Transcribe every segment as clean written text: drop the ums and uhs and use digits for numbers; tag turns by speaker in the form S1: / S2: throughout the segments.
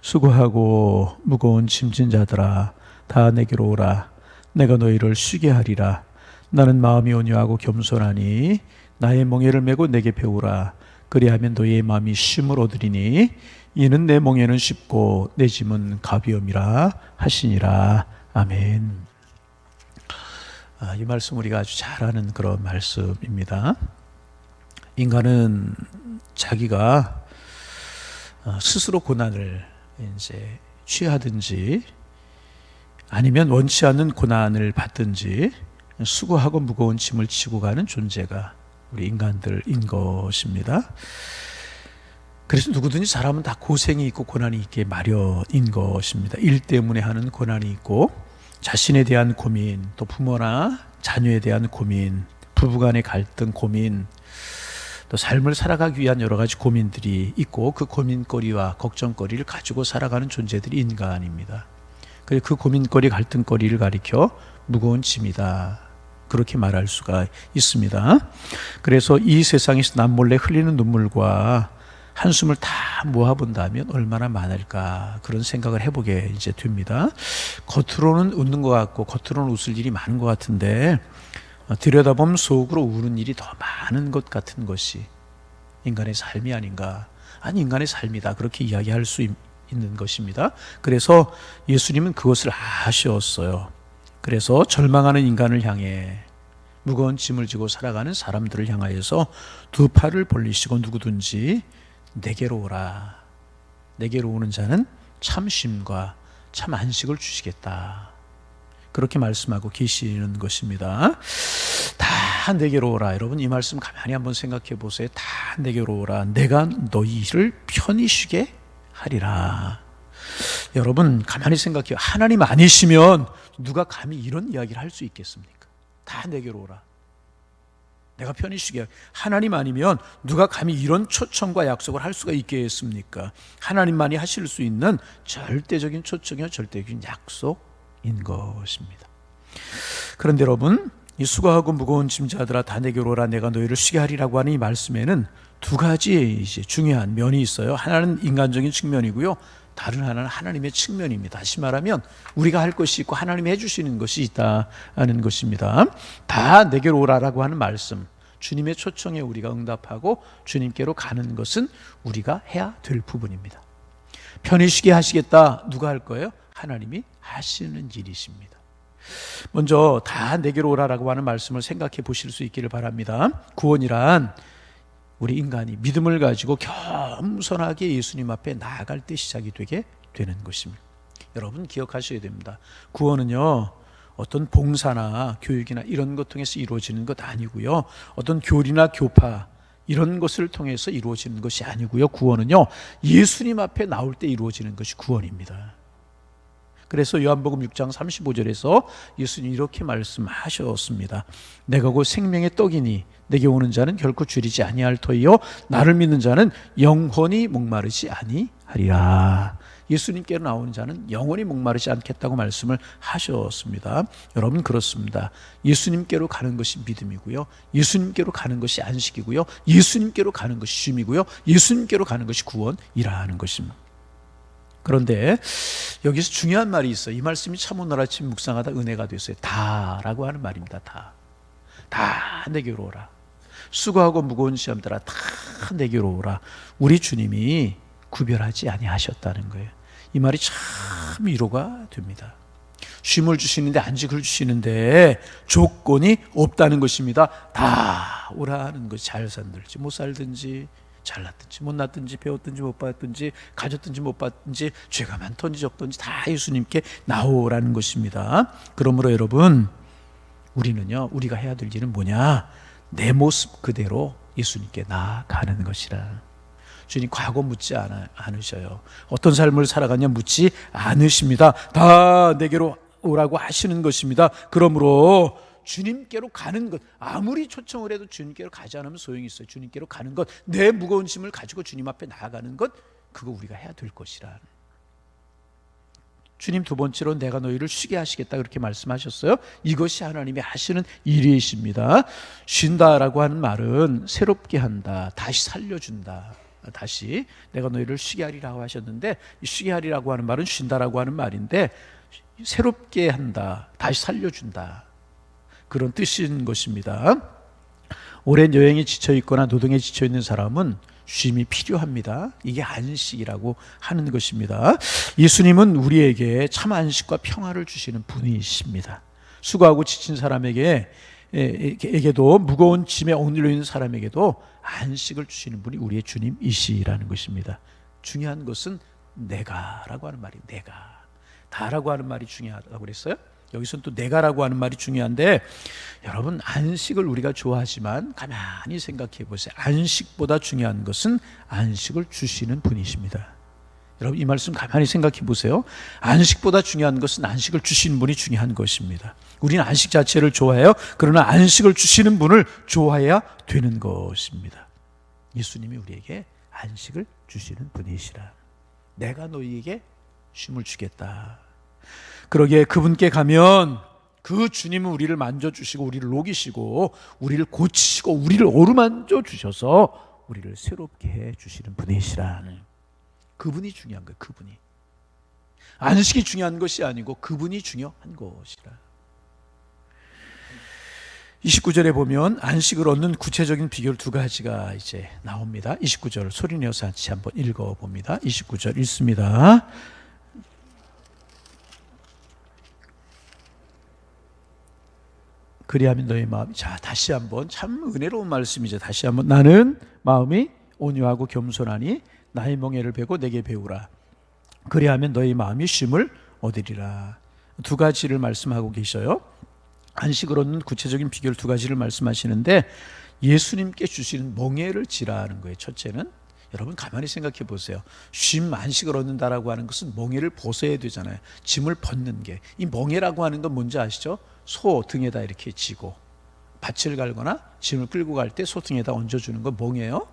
S1: 수고하고 무거운 짐진 자들아 다 내게로 오라. 내가 너희를 쉬게 하리라. 나는 마음이 온유하고 겸손하니 나의 멍에를 메고 내게 배우라. 그리하면 너희의 마음이 쉼을 얻으리니 이는 내 멍에는 쉽고 내 짐은 가벼움이라 하시니라. 아멘. 이 말씀 우리가 아주 잘 아는 그런 말씀입니다. 인간은 자기가 스스로 고난을 이제 취하든지 아니면 원치 않는 고난을 받든지 수고하고 무거운 짐을 지고 가는 존재가 우리 인간들인 것입니다. 그래서 누구든지 사람은 다 고생이 있고 고난이 있게 마련인 것입니다. 일 때문에 하는 고난이 있고 자신에 대한 고민, 또 부모나 자녀에 대한 고민, 부부간의 갈등 고민, 또 삶을 살아가기 위한 여러 가지 고민들이 있고 그 고민거리와 걱정거리를 가지고 살아가는 존재들이 인간입니다. 그리고 그 고민거리, 갈등거리를 가리켜 무거운 짐이다, 그렇게 말할 수가 있습니다. 그래서 이 세상에서 남몰래 흘리는 눈물과 한숨을 다 모아본다면 얼마나 많을까, 그런 생각을 해보게 이제 됩니다. 겉으로는 웃는 것 같고 겉으로는 웃을 일이 많은 것 같은데 들여다보면 속으로 우는 일이 더 많은 것 같은 것이 인간의 삶이 아닌가. 아니, 인간의 삶이다, 그렇게 이야기할 수 있는 것입니다. 그래서 예수님은 그것을 아셨어요. 그래서 절망하는 인간을 향해, 무거운 짐을 지고 살아가는 사람들을 향하여서 두 팔을 벌리시고 누구든지 내게로 오라. 내게로 오는 자는 참 쉼과 참 안식을 주시겠다, 그렇게 말씀하고 계시는 것입니다. 다 내게로 오라. 여러분, 이 말씀 가만히 한번 생각해 보세요. 다 내게로 오라. 내가 너희를 편히 쉬게 하리라. 여러분, 가만히 생각해요. 하나님 아니시면 누가 감히 이런 이야기를 할 수 있겠습니까? 다 내게로 오라. 내가 편히 쉬게. 하나님 아니면 누가 감히 이런 초청과 약속을 할 수가 있겠습니까? 하나님만이 하실 수 있는 절대적인 초청이요, 절대적인 약속인 것입니다. 그런데 여러분, 이 수고하고 무거운 짐자들아 다 내게로 오라. 내가 너희를 쉬게 하리라고 하는 이 말씀에는 두 가지 이제 중요한 면이 있어요. 하나는 인간적인 측면이고요, 다른 하나는 하나님의 측면입니다. 다시 말하면 우리가 할 것이 있고 하나님이 해주시는 것이 있다는 것입니다. 다 내게로 오라라고 하는 말씀, 주님의 초청에 우리가 응답하고 주님께로 가는 것은 우리가 해야 될 부분입니다. 편히 쉬게 하시겠다, 누가 할 거예요? 하나님이 하시는 일이십니다. 먼저 다 내게로 오라라고 하는 말씀을 생각해 보실 수 있기를 바랍니다. 구원이란 우리 인간이 믿음을 가지고 겸손하게 예수님 앞에 나아갈 때 시작이 되게 되는 것입니다. 여러분, 기억하셔야 됩니다. 구원은요, 어떤 봉사나 교육이나 이런 것 통해서 이루어지는 것 아니고요, 어떤 교리나 교파 이런 것을 통해서 이루어지는 것이 아니고요, 구원은요 예수님 앞에 나올 때 이루어지는 것이 구원입니다. 그래서 요한복음 6장 35절에서 예수님이 이렇게 말씀하셨습니다. 내가 곧 생명의 떡이니 내게 오는 자는 결코 줄이지 아니할 터이요 나를 믿는 자는 영원히 목마르지 아니하리라. 예수님께로 나오는 자는 영원히 목마르지 않겠다고 말씀을 하셨습니다. 여러분, 그렇습니다. 예수님께로 가는 것이 믿음이고요, 예수님께로 가는 것이 안식이고요, 예수님께로 가는 것이 쉼이고요, 예수님께로 가는 것이 구원이라는 것입니다. 그런데 여기서 중요한 말이 있어요. 이 말씀이 참 오늘 아침 묵상하다 은혜가 됐어요. 다라고 하는 말입니다. 다 내게로 오라. 수고하고 무거운 시험들아 다 내게로 오라. 우리 주님이 구별하지 아니하셨다는 거예요. 이 말이 참 위로가 됩니다. 쉼을 주시는데, 안식을 주시는데 조건이 없다는 것입니다. 다 오라는 것이 잘 살든지 못 살든지, 잘났든지 못났든지, 배웠든지 못 배웠든지, 가졌든지 못 받든지, 죄가 많든지 적든지 다 예수님께 나오라는 것입니다. 그러므로 여러분, 우리는요, 우리가 해야 될 일은 뭐냐? 내 모습 그대로 예수님께 나아가는 것이라. 주님 과거 묻지 않으셔요. 어떤 삶을 살아가냐 묻지 않으십니다. 다 내게로 오라고 하시는 것입니다. 그러므로 주님께로 가는 것, 아무리 초청을 해도 주님께로 가지 않으면 소용이 있어요. 주님께로 가는 것, 내 무거운 짐을 가지고 주님 앞에 나아가는 것, 그거 우리가 해야 될 것이라. 주님 두 번째로 내가 너희를 쉬게 하시겠다, 그렇게 말씀하셨어요. 이것이 하나님이 하시는 일이십니다. 쉰다라고 하는 말은 새롭게 한다, 다시 살려준다 다시 내가 너희를 쉬게 하리라고 하셨는데, 이 쉬게 하리라고 하는 말은 쉰다라고 하는 말인데, 새롭게 한다, 다시 살려준다, 그런 뜻인 것입니다. 오랜 여행에 지쳐 있거나 노동에 지쳐 있는 사람은 쉼이 필요합니다. 이게 안식이라고 하는 것입니다. 예수님은 우리에게 참 안식과 평화를 주시는 분이십니다. 수고하고 지친 사람에게도, 무거운 짐에 억눌려 있는 사람에게도 안식을 주시는 분이 우리의 주님이시라는 것입니다. 중요한 것은 내가라고 하는 말이, 내가, 다라고 하는 말이 중요하다고 그랬어요. 여기서는 또 내가라고 하는 말이 중요한데, 여러분, 안식을 우리가 좋아하지만 가만히 생각해 보세요. 안식보다 중요한 것은 안식을 주시는 분이십니다. 여러분, 이 말씀 가만히 생각해 보세요. 안식보다 중요한 것은 안식을 주시는 분이 중요한 것입니다. 우리는 안식 자체를 좋아해요. 그러나 안식을 주시는 분을 좋아해야 되는 것입니다. 예수님이 우리에게 안식을 주시는 분이시라. 내가 너희에게 쉼을 주겠다. 그러기에 그분께 가면 그 주님은 우리를 만져주시고 우리를 녹이시고 우리를 고치시고 우리를 어루만져 주셔서 우리를 새롭게 해주시는 분이시라는, 그분이 중요한 거예요. 그분이. 안식이 중요한 것이 아니고 그분이 중요한 것이라. 29절에 보면 안식을 얻는 구체적인 비결 두 가지가 이제 나옵니다. 29절 소리내어서 같이 한번 읽어봅니다. 29절 읽습니다. 그리하면 너희 마음이, 자, 다시 한번, 참 은혜로운 말씀이죠. 다시 한번, 나는 마음이 온유하고 겸손하니 나의 멍에를 베고 내게 배우라. 그리하면 너희 마음이 쉼을 얻으리라. 두 가지를 말씀하고 계셔요. 안식을 얻는 구체적인 비결 두 가지를 말씀하시는데, 예수님께 주시는 멍에를 지라는 거예요. 첫째는, 여러분 가만히 생각해 보세요. 쉼, 안식을 얻는다라고 하는 것은 멍에를 벗어야 되잖아요. 짐을 벗는 게. 이 멍에라고 하는 건 뭔지 아시죠? 소 등에다 이렇게 지고 밭을 갈거나 짐을 끌고 갈 때 소 등에다 얹어주는 건 멍에예요.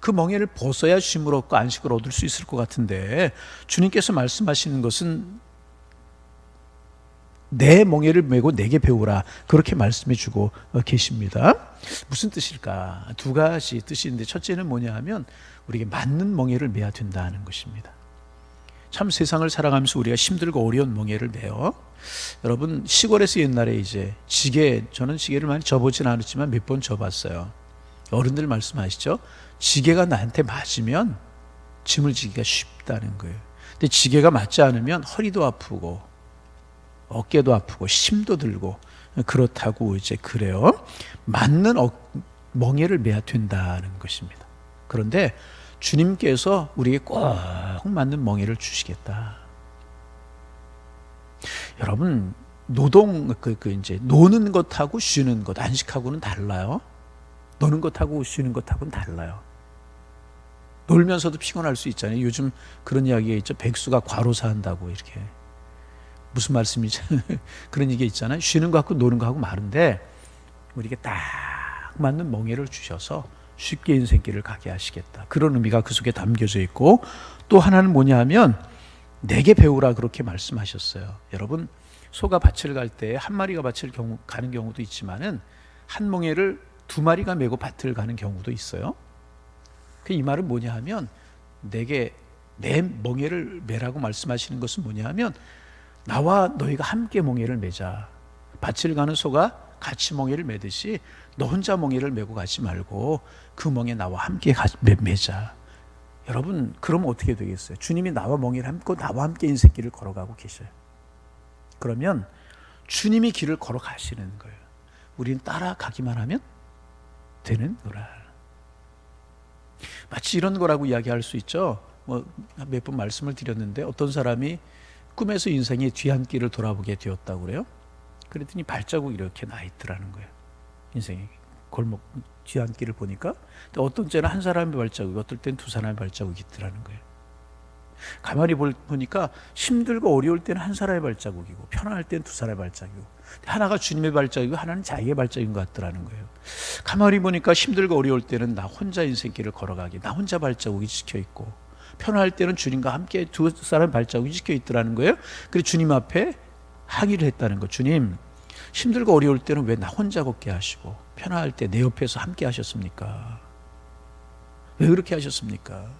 S1: 그 멍에를 벗어야 쉼을 얻고 안식을 얻을 수 있을 것 같은데, 주님께서 말씀하시는 것은 내 멍에를 메고 내게 배우라, 그렇게 말씀해 주고 계십니다. 무슨 뜻일까? 두 가지 뜻이 있는데, 첫째는 뭐냐 하면 우리에게 맞는 멍에를 메야 된다는 것입니다. 참 세상을 살아가면서 우리가 힘들고 어려운 멍에를 메요. 여러분, 시골에서 옛날에 이제 지게, 저는 지게를 많이 져보진 않았지만 몇 번 져봤어요. 어른들 말씀하시죠. 지게가 나한테 맞으면 짐을 지기가 쉽다는 거예요. 근데 지게가 맞지 않으면 허리도 아프고 어깨도 아프고 힘도 들고 그렇다고 이제 그래요. 맞는 멍에를 메야 된다는 것입니다. 그런데 주님께서 우리에게 꼭 맞는 멍에를 주시겠다. 여러분, 노동, 이제 노는 것하고 쉬는 것, 안식하고는 달라요. 노는 것하고 쉬는 것하고는 달라요. 놀면서도 피곤할 수 있잖아요. 요즘 그런 이야기가 있죠. 백수가 과로사 한다고, 이렇게. 무슨 말씀이죠? 그런 얘기 있잖아요. 쉬는 것하고 노는 것하고 마른데 우리에게 딱 맞는 멍에를 주셔서 쉽게 인생길을 가게 하시겠다. 그런 의미가 그 속에 담겨져 있고, 또 하나는 뭐냐 하면 내게 배우라, 그렇게 말씀하셨어요. 여러분, 소가 밭을 갈 때 한 마리가 밭을 가는 경우도 있지만은 한 멍에를 두 마리가 메고 밭을 가는 경우도 있어요. 이 말은 뭐냐 하면 내게 내 멍에를 메라고 말씀하시는 것은 뭐냐 하면 나와 너희가 함께 멍에를 메자. 밭을 가는 소가 같이 멍에를 메듯이 너 혼자 멍에를 메고 가지 말고 그 멍에 나와 함께 메자. 여러분, 그러면 어떻게 되겠어요? 주님이 나와 멍에를 함고 나와 함께 인생길을 걸어가고 계셔요. 그러면 주님이 길을 걸어가시는 거예요. 우리는 따라가기만 하면 되는 거라. 마치 이런 거라고 이야기할 수 있죠. 몇 번 말씀을 드렸는데, 어떤 사람이 꿈에서 인생의 뒤안길을 돌아보게 되었다고 그래요. 그랬더니 발자국이 이렇게 나 있더라는 거예요. 인생의 골목 뒤안길을 보니까. 어떤 때는 한 사람의 발자국이, 어떨 땐 두 사람의 발자국이 있더라는 거예요. 가만히 보니까 힘들고 어려울 때는 한 사람의 발자국이고 편안할 때는 두 사람의 발자국이고, 하나가 주님의 발자국이고 하나는 자기의 발자국인 것 같더라는 거예요. 가만히 보니까 힘들고 어려울 때는 나 혼자 인생길을 걸어가기, 나 혼자 발자국이 찍혀있고, 편안할 때는 주님과 함께 두 사람의 발자국이 찍혀있더라는 거예요. 그래서 주님 앞에 항의를 했다는 거. 주님, 힘들고 어려울 때는 왜 나 혼자 걷게 하시고 편안할 때 내 옆에서 함께 하셨습니까? 왜 그렇게 하셨습니까?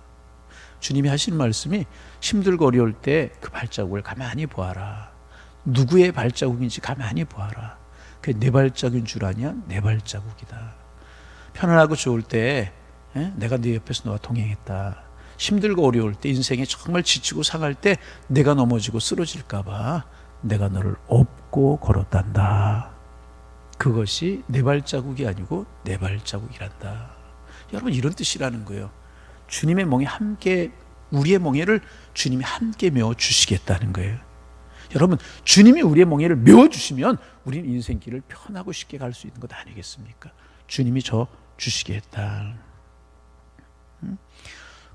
S1: 주님이 하시는 말씀이 힘들고 어려울 때 그 발자국을 가만히 보아라. 누구의 발자국인지 가만히 보아라. 그게 내 발자국인 줄 아냐? 내 발자국이다. 편안하고 좋을 때 내가 네 옆에서 너와 동행했다. 힘들고 어려울 때, 인생에 정말 지치고 상할 때 내가 넘어지고 쓰러질까 봐 내가 너를 업고 걸었단다. 그것이 내 발자국이 아니고 내 발자국이란다. 여러분, 이런 뜻이라는 거예요. 주님의 멍에 함께, 우리의 멍에를 주님이 함께 메워 주시겠다는 거예요. 여러분, 주님이 우리의 멍에를 메워 주시면 우리는 인생길을 편하고 쉽게 갈 수 있는 것 아니겠습니까? 주님이 저 주시겠다.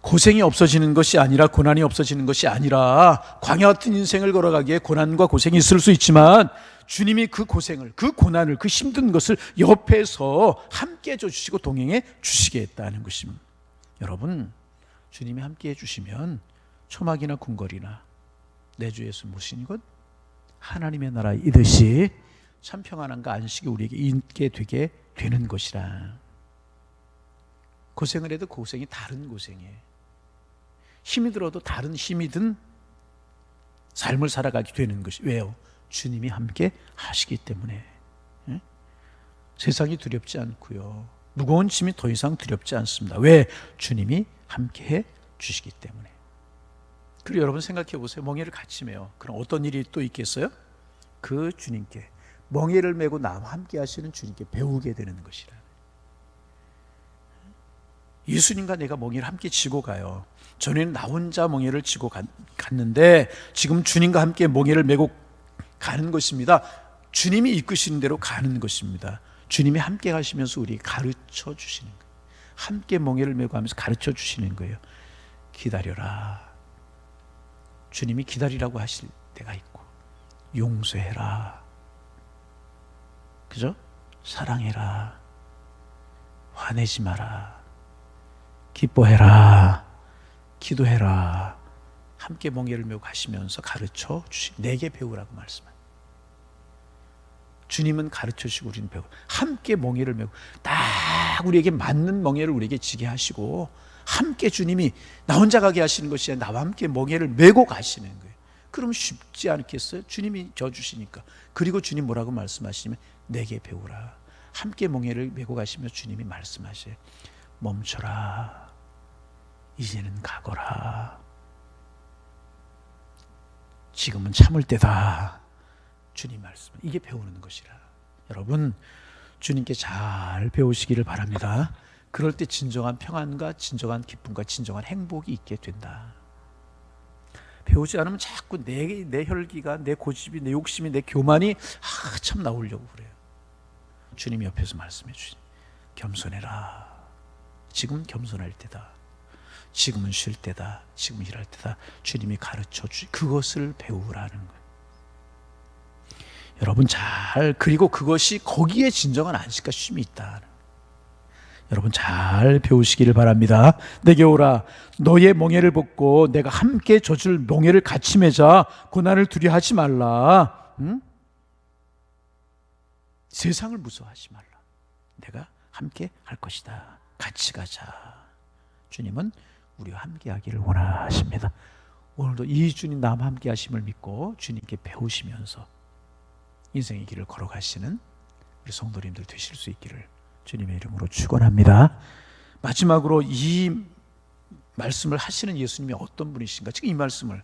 S1: 고생이 없어지는 것이 아니라, 고난이 없어지는 것이 아니라, 광야 같은 인생을 걸어가기에 고난과 고생이 있을 수 있지만 주님이 그 고생을, 그 고난을, 그 힘든 것을 옆에서 함께 해주시고 동행해 주시겠다는 것입니다. 여러분, 주님이 함께 해주시면 초막이나 궁궐이나 내 주 예수 모시는 것, 하나님의 나라 이듯이 참 평안함과 안식이 우리에게 있게 되게 되는 것이라. 고생을 해도 고생이 다른 고생이에요. 힘이 들어도 다른 힘이 든 삶을 살아가게 되는 것이, 왜요? 주님이 함께 하시기 때문에. 세상이 두렵지 않고요, 무거운 짐이 더 이상 두렵지 않습니다. 왜? 주님이 함께 해 주시기 때문에. 그리고 여러분 생각해 보세요. 멍에를 같이 메요. 그럼 어떤 일이 또 있겠어요? 그 주님께, 멍에를 메고 나와 함께 하시는 주님께 배우게 되는 것이라. 예수님과 내가 멍에를 함께 지고 가요. 전에는 나 혼자 멍에를 지고 갔는데 지금 주님과 함께 멍에를 메고 가는 것입니다. 주님이 이끄시는 대로 가는 것입니다. 주님이 함께 가시면서 우리 가르쳐 주시는 거예요. 함께 멍에를 메고 하면서 가르쳐 주시는 거예요. 기다려라. 주님이 기다리라고 하실 때가 있고, 용서해라. 그죠? 사랑해라. 화내지 마라. 기뻐해라. 기도해라. 함께 멍에를 메고 가시면서 가르쳐 내게 배우라고 말씀합니다. 주님은 가르쳐 주시고 우리는 배우. 함께 멍에를 메고 딱 우리에게 맞는 멍에를 우리에게 지게 하시고, 함께 주님이 나 혼자 가게 하시는 것이 아니라 나와 함께 멍에를 메고 가시는 거예요. 그럼 쉽지 않겠어요? 주님이 져 주시니까. 그리고 주님 뭐라고 말씀하시냐면 내게 배우라. 함께 멍에를 메고 가시며 주님이 말씀하셔요. 멈춰라. 이제는 가거라. 지금은 참을 때다. 주님 말씀. 이게 배우는 것이라. 여러분, 주님께 잘 배우시기를 바랍니다. 그럴 때 진정한 평안과 진정한 기쁨과 진정한 행복이 있게 된다. 배우지 않으면 자꾸 내 혈기가, 내 고집이, 내 욕심이, 내 교만이 참 나오려고 그래요. 주님이 옆에서 말씀해 주시니 겸손해라. 지금 겸손할 때다. 지금은 쉴 때다. 지금 일할 때다. 주님이 가르쳐 주시, 그것을 배우라는 거예요. 여러분 그리고 그것이 거기에 진정한 안식과 쉼이 있다. 여러분 잘 배우시기를 바랍니다. 내게 오라. 너의 멍에를 벗고 내가 함께 져줄 멍에를 같이 매자. 고난을 두려워하지 말라. 세상을 무서워하지 말라. 내가 함께 할 것이다. 같이 가자. 주님은 우리와 함께 하기를 원하십니다. 오늘도 이 주님 나와 함께 하심을 믿고 주님께 배우시면서 인생의 길을 걸어가시는 우리 성도님들 되실 수 있기를 주님의 이름으로 축원합니다. 마지막으로 이 말씀을 하시는 예수님이 어떤 분이신가? 지금 이 말씀을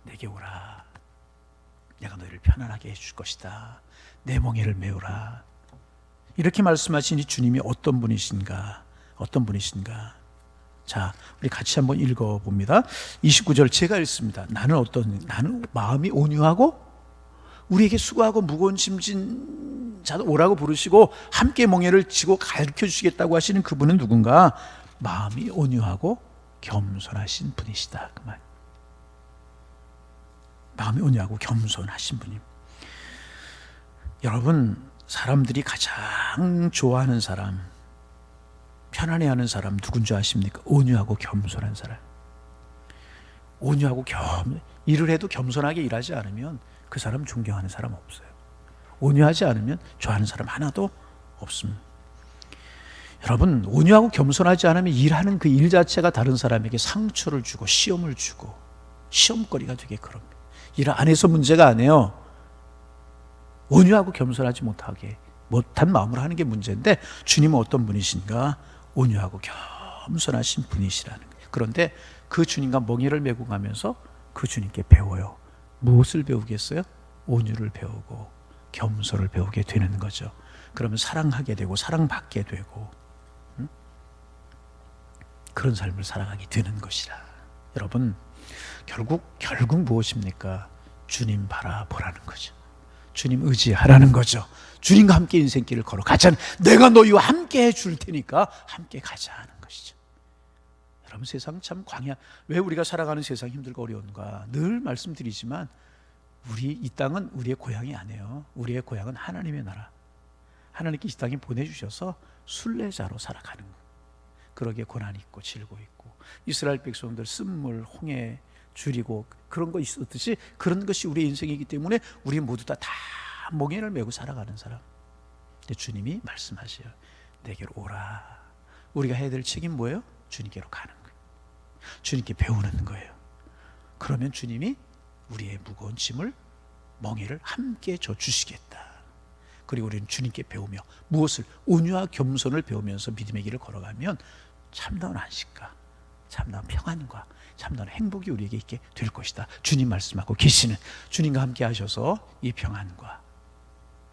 S1: 내게 오라. 내가 너희를 편안하게 해줄 것이다. 내 멍에를 메우라. 이렇게 말씀하신 이 주님이 어떤 분이신가? 어떤 분이신가? 자, 우리 같이 한번 읽어봅니다. 29절 제가 읽습니다. 나는 마음이 온유하고 우리에게 수고하고 무거운 짐진 자도 오라고 부르시고 함께 멍에를 지고 가르쳐 주시겠다고 하시는 그분은 누군가? 마음이 온유하고 겸손하신 분이시다. 그 말. 마음이 온유하고 겸손하신 분임. 여러분, 사람들이 가장 좋아하는 사람, 편안해하는 사람 누군지 아십니까? 온유하고 겸손한 사람. 온유하고 일을 해도 겸손하게 일하지 않으면 그 사람 존경하는 사람 없어요. 온유하지 않으면 좋아하는 사람 하나도 없습니다. 여러분, 온유하고 겸손하지 않으면 일하는 그 일 자체가 다른 사람에게 상처를 주고 시험을 주고 시험거리가 되게 그럽니다. 일 안에서 문제가 아니에요. 온유하고 겸손하지 못한 마음으로 하는 게 문제인데, 주님은 어떤 분이신가? 온유하고 겸손하신 분이시라는 거예요. 그런데 그 주님과 멍에를 메고 가면서 그 주님께 배워요. 무엇을 배우겠어요? 온유를 배우고 겸손을 배우게 되는 거죠. 그러면 사랑하게 되고 사랑받게 되고 그런 삶을 살아가게 되는 것이라. 여러분, 결국 무엇입니까? 주님 바라보라는 거죠. 주님 의지하라는 거죠. 주님과 함께 인생길을 걸어가자. 내가 너희와 함께 해줄 테니까 함께 가자 하는 것이죠. 여러분, 세상 참 광야. 왜 우리가 살아가는 세상 힘들고 어려운가? 늘 말씀드리지만 이 땅은 우리의 고향이 아니에요. 우리의 고향은 하나님의 나라. 하나님께 이 땅에 보내주셔서 순례자로 살아가는 거예요. 그러기에 고난이 있고 질고 있고, 이스라엘 백성들 쓴물, 홍해 줄이고 그런 거 있었듯이 그런 것이 우리의 인생이기 때문에 우리 모두 다 멍에를 메고 살아가는 사람. 근데 주님이 말씀하셔요. 내게로 오라. 우리가 해야 될 책임 뭐예요? 주님께로 가는 거예요. 주님께 배우는 거예요. 그러면 주님이 우리의 무거운 짐을, 멍에를 함께 져 주시겠다. 그리고 우리는 주님께 배우며 무엇을? 온유와 겸손을 배우면서 믿음의 길을 걸어가면 참다운 안식과 참다운 평안과 참다운 행복이 우리에게 있게 될 것이다. 주님 말씀하고 계시는, 주님과 함께 하셔서 이 평안과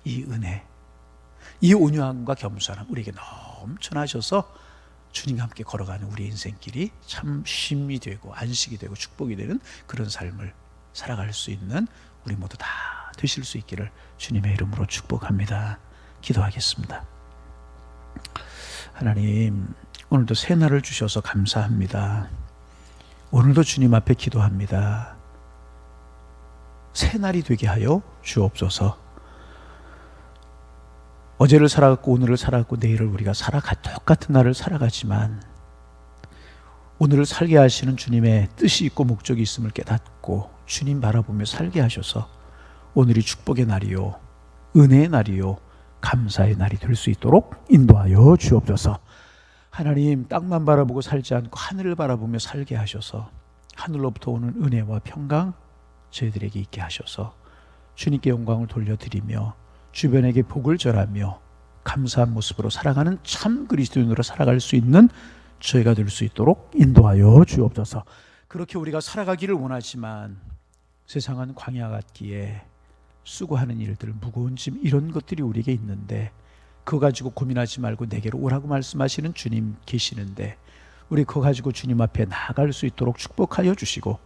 S1: 이 은혜, 이 온유함과 겸손함 우리에게 넘쳐나셔서 주님과 함께 걸어가는 우리 인생길이 참 쉼이 되고 안식이 되고 축복이 되는 그런 삶을 살아갈 수 있는 우리 모두 다 되실 수 있기를 주님의 이름으로 축복합니다. 기도하겠습니다. 하나님, 오늘도 새 날을 주셔서 감사합니다. 오늘도 주님 앞에 기도합니다. 새 날이 되게 하여 주옵소서. 어제를 살아갔고 오늘을 살아갔고 내일을 우리가 똑같은 날을 살아가지만 오늘을 살게 하시는 주님의 뜻이 있고 목적이 있음을 깨닫고 주님 바라보며 살게 하셔서 오늘이 축복의 날이요, 은혜의 날이요, 감사의 날이 될 수 있도록 인도하여 주옵소서. 하나님, 땅만 바라보고 살지 않고 하늘을 바라보며 살게 하셔서 하늘로부터 오는 은혜와 평강 저희들에게 있게 하셔서 주님께 영광을 돌려드리며 주변에게 복을 전하며 감사한 모습으로 살아가는 참 그리스도인으로 살아갈 수 있는 저희가 될 수 있도록 인도하여 주옵소서. 그렇게 우리가 살아가기를 원하지만 세상은 광야 같기에 수고하는 일들, 무거운 짐 이런 것들이 우리에게 있는데 그거 가지고 고민하지 말고 내게로 오라고 말씀하시는 주님 계시는데 우리 그거 가지고 주님 앞에 나아갈 수 있도록 축복하여 주시고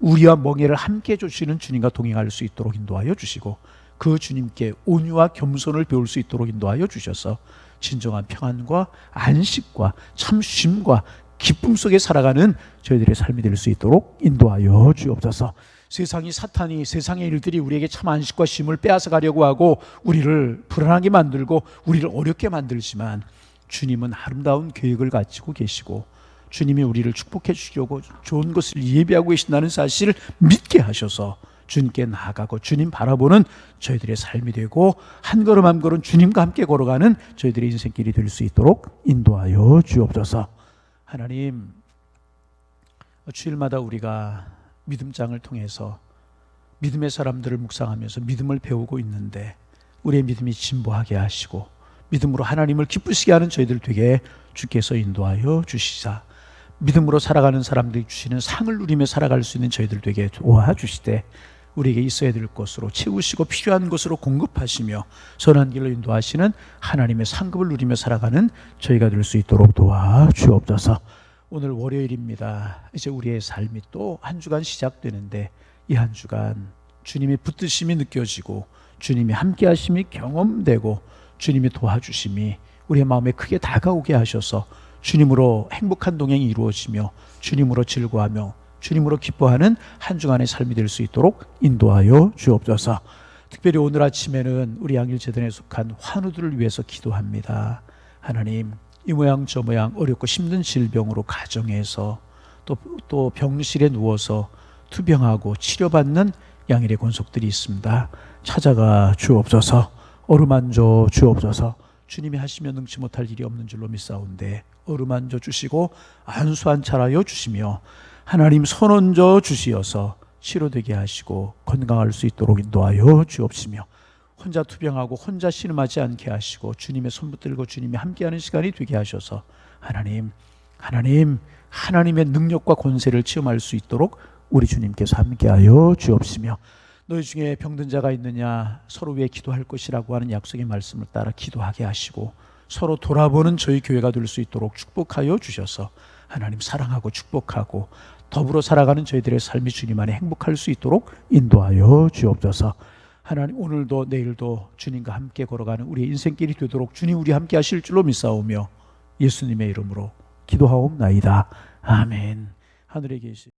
S1: 우리와 멍에를 함께 주시는 주님과 동행할 수 있도록 인도하여 주시고 그 주님께 온유와 겸손을 배울 수 있도록 인도하여 주셔서 진정한 평안과 안식과 참 쉼과 기쁨 속에 살아가는 저희들의 삶이 될 수 있도록 인도하여 주옵소서. 사탄이 세상의 일들이 우리에게 참 안식과 쉼을 빼앗아 가려고 하고 우리를 불안하게 만들고 우리를 어렵게 만들지만 주님은 아름다운 계획을 가지고 계시고 주님이 우리를 축복해 주려고 좋은 것을 예비하고 계신다는 사실을 믿게 하셔서 주님께 나아가고 주님 바라보는 저희들의 삶이 되고 한 걸음 한 걸음 주님과 함께 걸어가는 저희들의 인생길이 될 수 있도록 인도하여 주옵소서. 하나님, 주일마다 우리가 믿음장을 통해서 믿음의 사람들을 묵상하면서 믿음을 배우고 있는데 우리의 믿음이 진보하게 하시고 믿음으로 하나님을 기쁘시게 하는 저희들 되게 주께서 인도하여 주시사 믿음으로 살아가는 사람들이 주시는 상을 누리며 살아갈 수 있는 저희들 되게 도와주시되 우리에게 있어야 될 것으로 채우시고 필요한 것으로 공급하시며 선한 길로 인도하시는 하나님의 상급을 누리며 살아가는 저희가 될 수 있도록 도와주옵소서. 오늘 월요일입니다. 이제 우리의 삶이 또 한 주간 시작되는데 이 한 주간 주님의 붙드심이 느껴지고 주님이 함께 하심이 경험되고 주님의 도와주심이 우리의 마음에 크게 다가오게 하셔서 주님으로 행복한 동행이 이루어지며 주님으로 즐거워하며 주님으로 기뻐하는 한 주간의 삶이 될 수 있도록 인도하여 주옵소서. 특별히 오늘 아침에는 우리 양일재단에 속한 환우들을 위해서 기도합니다. 하나님, 이 모양 저 모양 어렵고 힘든 질병으로 가정에서 또 병실에 누워서 투병하고 치료받는 양일의 권속들이 있습니다. 찾아가 주옵소서. 어루만져 주옵소서. 주님이 하시면 능치 못할 일이 없는 줄로 믿사온데 어루만져 주시고 안수한찰하여 주시며 하나님 손 얹어 주시어서 치료되게 하시고 건강할 수 있도록 인도하여 주옵시며 혼자 투병하고 혼자 신음하지 않게 하시고 주님의 손 붙들고 주님이 함께하는 시간이 되게 하셔서 하나님의 능력과 권세를 체험할 수 있도록 우리 주님께서 함께하여 주옵시며 너희 중에 병든 자가 있느냐 서로 위해 기도할 것이라고 하는 약속의 말씀을 따라 기도하게 하시고 서로 돌아보는 저희 교회가 될 수 있도록 축복하여 주셔서 하나님 사랑하고 축복하고 더불어 살아가는 저희들의 삶이 주님 안에 행복할 수 있도록 인도하여 주옵소서. 하나님 오늘도 내일도 주님과 함께 걸어가는 우리의 인생길이 되도록 주님 우리 함께 하실 줄로 믿사오며 예수님의 이름으로 기도하옵나이다. 아멘. 하늘에 계신